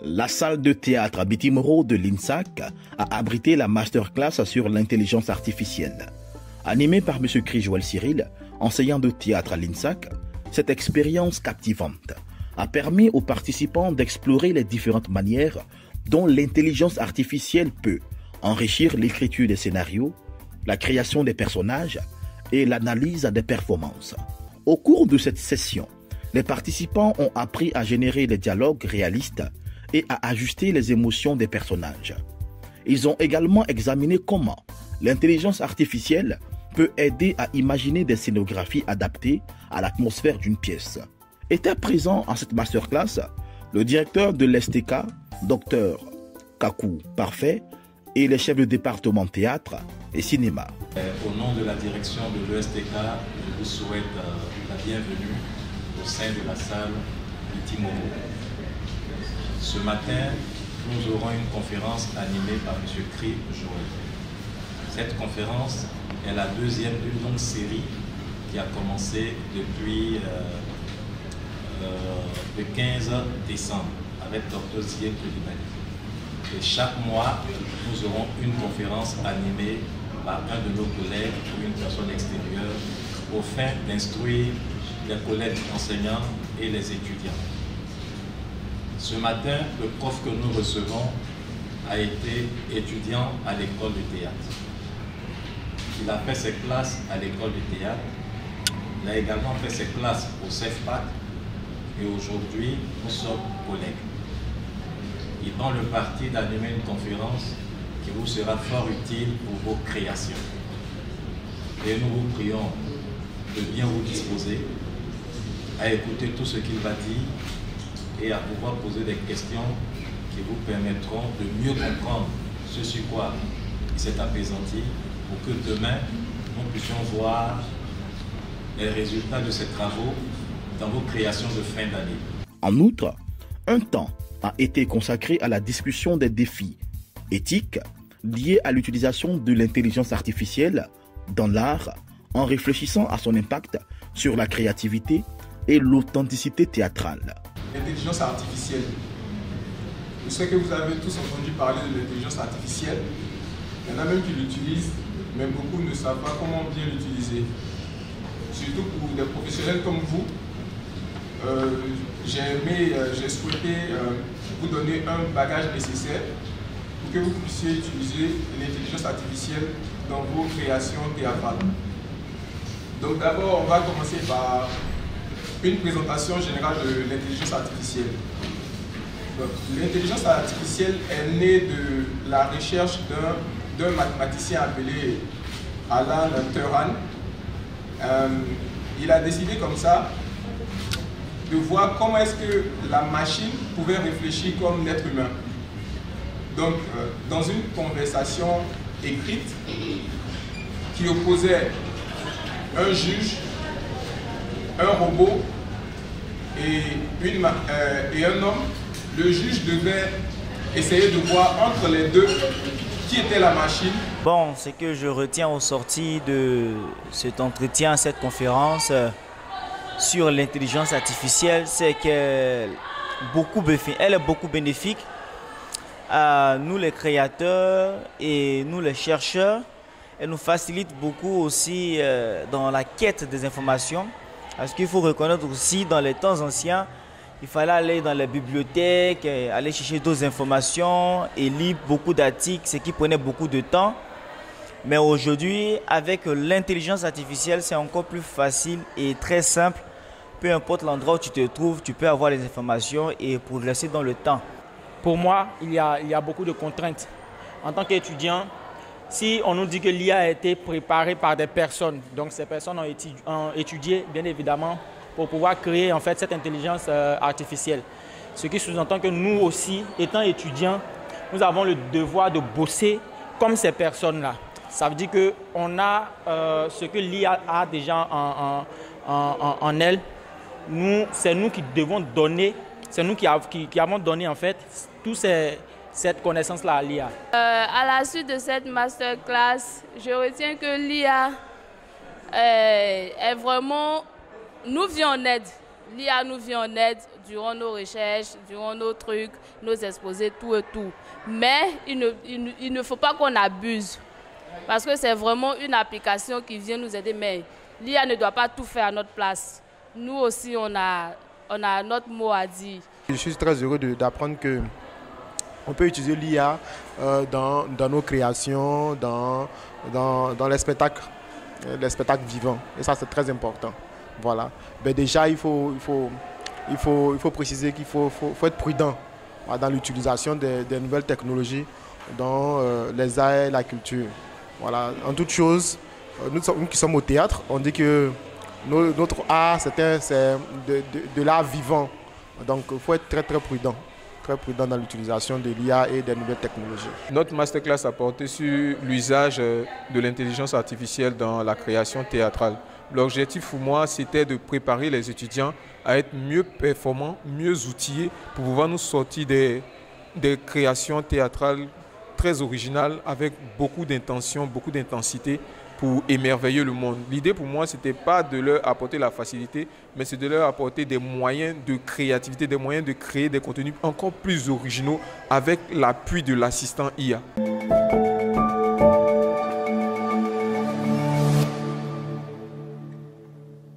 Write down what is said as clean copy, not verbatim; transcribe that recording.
La salle de théâtre à Bitimoro de l'INSAC a abrité la masterclass sur l'intelligence artificielle. Animée par M. Joël Cyril, enseignant de théâtre à l'INSAC, cette expérience captivante a permis aux participants d'explorer les différentes manières dont l'intelligence artificielle peut enrichir l'écriture des scénarios, la création des personnages et l'analyse des performances. Au cours de cette session, les participants ont appris à générer des dialogues réalistes et à ajuster les émotions des personnages. Ils ont également examiné comment l'intelligence artificielle peut aider à imaginer des scénographies adaptées à l'atmosphère d'une pièce. Était présent à cette masterclass le directeur de l'STK, Dr Kakou Parfait, et les chefs de département théâtre et cinéma. Au nom de la direction de l'ESTK, je vous souhaite la bienvenue au sein de la salle Bitimoro. Ce matin, nous aurons une conférence animée par M. Joël. Cette conférence est la deuxième d'une longue série qui a commencé depuis le 15 décembre avec Dr Zied Coulibaly. Et chaque mois, nous aurons une conférence animée par un de nos collègues ou une personne extérieure au fin d'instruire les collègues enseignants et les étudiants. Ce matin, le prof que nous recevons a été étudiant à l'école de théâtre. Il a fait ses classes à l'école de théâtre. Il a également fait ses classes au CEFPAC et aujourd'hui, nous sommes collègues. Il prend le parti d'animer une conférence qui vous sera fort utile pour vos créations. Et nous vous prions de bien vous disposer à écouter tout ce qu'il va dire et à pouvoir poser des questions qui vous permettront de mieux comprendre ce sur quoi il s'est apaisanti pour que demain, nous puissions voir les résultats de ces travaux dans vos créations de fin d'année. En outre, un temps a été consacré à la discussion des défis éthiques liés à l'utilisation de l'intelligence artificielle dans l'art en réfléchissant à son impact sur la créativité et l'authenticité théâtrale. L'intelligence artificielle. Je sais que vous avez tous entendu parler de l'intelligence artificielle. Il y en a même qui l'utilisent, mais beaucoup ne savent pas comment bien l'utiliser. Surtout pour des professionnels comme vous, j'ai souhaité vous donner un bagage nécessaire pour que vous puissiez utiliser l'intelligence artificielle dans vos créations théâtrales. Donc d'abord, on va commencer par une présentation générale de l'intelligence artificielle. L'intelligence artificielle est née de la recherche d'un mathématicien appelé Alan Turing. Il a décidé comme ça de voir comment est-ce que la machine pouvait réfléchir comme l'être humain. Donc, dans une conversation écrite qui opposait un juge, un robot et un homme, le juge devait essayer de voir entre les deux qui était la machine. Bon, ce que je retiens au sorti de cet entretien, cette conférence sur l'intelligence artificielle, c'est qu'elle est beaucoup bénéfique à nous les créateurs et nous les chercheurs. Elle nous facilite beaucoup aussi dans la quête des informations. Parce qu'il faut reconnaître aussi, dans les temps anciens, il fallait aller dans les bibliothèques, aller chercher d'autres informations et lire beaucoup d'articles, ce qui prenait beaucoup de temps. Mais aujourd'hui, avec l'intelligence artificielle, c'est encore plus facile et très simple. Peu importe l'endroit où tu te trouves, tu peux avoir les informations et progresser dans le temps. Pour moi, il y a beaucoup de contraintes. En tant qu'étudiant, si on nous dit que l'IA a été préparée par des personnes, donc ces personnes ont étudié, bien évidemment, pour pouvoir créer en fait cette intelligence artificielle. Ce qui sous-entend que nous aussi, étant étudiants, nous avons le devoir de bosser comme ces personnes-là. Ça veut dire qu'on a ce que l'IA a déjà en elle. C'est nous qui devons donner, c'est nous qui avons donné en fait cette connaissance-là à l'IA. À la suite de cette masterclass, je retiens que l'IA est vraiment nous vient en aide l'IA nous vient en aide durant nos recherches, durant nos trucs, nos exposés, tout et tout. Mais il ne faut pas qu'on abuse. Parce que c'est vraiment une application qui vient nous aider. Mais l'IA ne doit pas tout faire à notre place. Nous aussi, on a notre mot à dire. Je suis très heureux d'apprendre qu'on peut utiliser l'IA dans nos créations, dans les spectacles vivants. Et ça, c'est très important. Voilà. Mais déjà, il faut préciser qu'il faut être prudent dans l'utilisation des nouvelles technologies dans les arts et la culture. Voilà. En toute chose, nous qui sommes au théâtre, on dit que notre art, c'est de l'art vivant. Donc, il faut être très, très prudent dans l'utilisation de l'IA et des nouvelles technologies. Notre masterclass a porté sur l'usage de l'intelligence artificielle dans la création théâtrale. L'objectif pour moi, c'était de préparer les étudiants à être mieux performants, mieux outillés pour pouvoir nous sortir des créations théâtrales très originales avec beaucoup d'intention, beaucoup d'intensité pour émerveiller le monde. L'idée pour moi, ce n'était pas de leur apporter la facilité, mais c'est de leur apporter des moyens de créativité, des moyens de créer des contenus encore plus originaux avec l'appui de l'assistant IA.